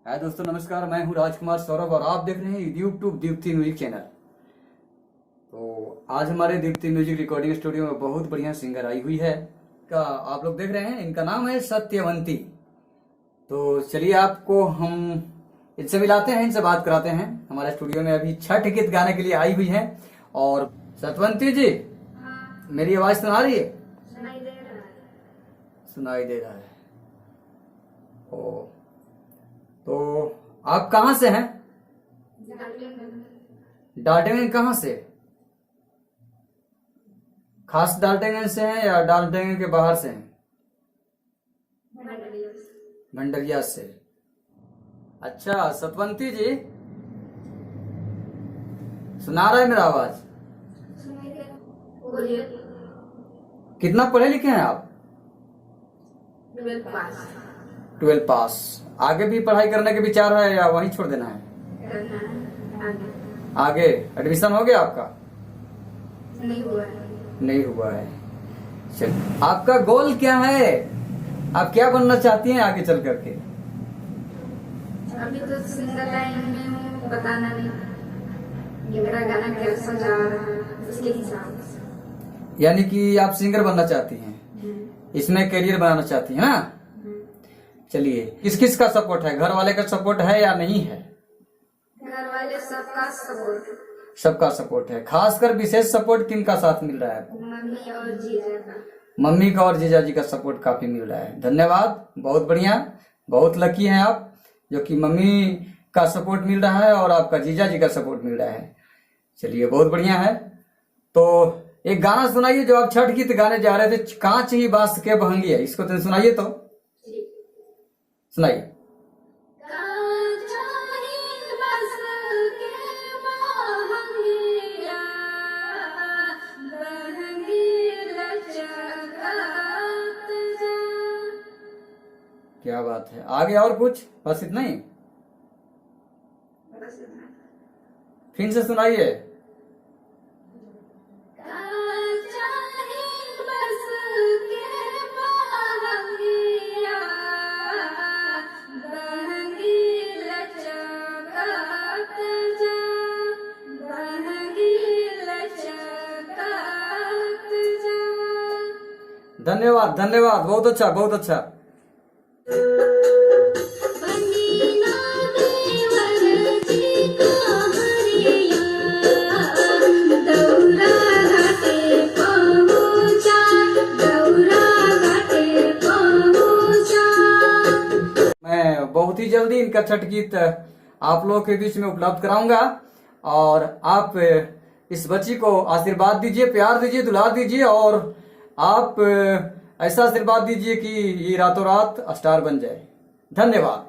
हाय दोस्तों, नमस्कार। मैं हूं राजकुमार सौरभ और आप देख रहे हैं यूट्यूब दीप्ति म्यूजिक चैनल। तो आज हमारे दीप्ति म्यूजिक रिकॉर्डिंग स्टूडियो में बहुत बढ़िया सिंगर आई हुई है का आप लोग देख रहे हैं। इनका नाम है सत्यवंती। तो चलिए आपको हम इनसे मिलाते हैं, इनसे बात कराते हैं। हमारे स्टूडियो में अभी छठ गीत गाने के लिए आई हुई है। और सत्यवंती जी, मेरी आवाज सुना रही है? सुनाई दे रहा है। ओ, तो आप कहाँ से हैं? डाल्टनगंज। कहाँ से? खास डाल्टनगंज से हैं या डाल्टनगंज के बाहर से हैं? भंडरिया से। अच्छा सतवंती जी, सुना रहा है मेरा आवाज? कितना पढ़े लिखे हैं आप? 12 पास। आगे भी पढ़ाई करने के विचार है या वहीं छोड़ देना है? आगे एडमिशन हो गया आपका? नहीं हुआ है। चलिए, आपका गोल क्या है? आप क्या बनना चाहती हैं आगे चल करके? अभी तो सिंगर लाइन में हूँ, बताना नहीं। ये मेरा गाना कैसा जा रहा है उसके हिसाब से। यानी कि आप सिंगर बनना चाहती हैं, इसमें करियर बनाना चाहती हैं ना? चलिए, किस किस का सपोर्ट है? घर वाले का सपोर्ट है या नहीं है? घर वाले सबका सपोर्ट। सबका सपोर्ट है। खासकर विशेष सपोर्ट किन का साथ मिल रहा है? मम्मी और जीजा का। मम्मी का और जीजा जी का सपोर्ट काफी मिल रहा है। धन्यवाद, बहुत बढ़िया। बहुत लकी हैं आप जो कि मम्मी का सपोर्ट मिल रहा है और आपका जीजा जी का सपोर्ट मिल रहा है। चलिए, बहुत बढ़िया है। तो एक गाना सुनाइए जो आप छठ गीत गाने जा रहे थे, कांच ही बांस के बहंगिया। इसको तो सुनाइए, तो सुनाइए। क्या बात है। आगे और कुछ? बस इतना ही? फिर से सुनाइए। धन्यवाद धन्यवाद, बहुत अच्छा बहुत अच्छा। मैं बहुत ही जल्दी इनका छठ गीत आप लोगों के बीच में उपलब्ध कराऊंगा और आप इस बच्ची को आशीर्वाद दीजिए, प्यार दीजिए, दुलार दीजिए और आप ऐसा आशीर्वाद दीजिए कि ये रातों रात स्टार बन जाए। धन्यवाद।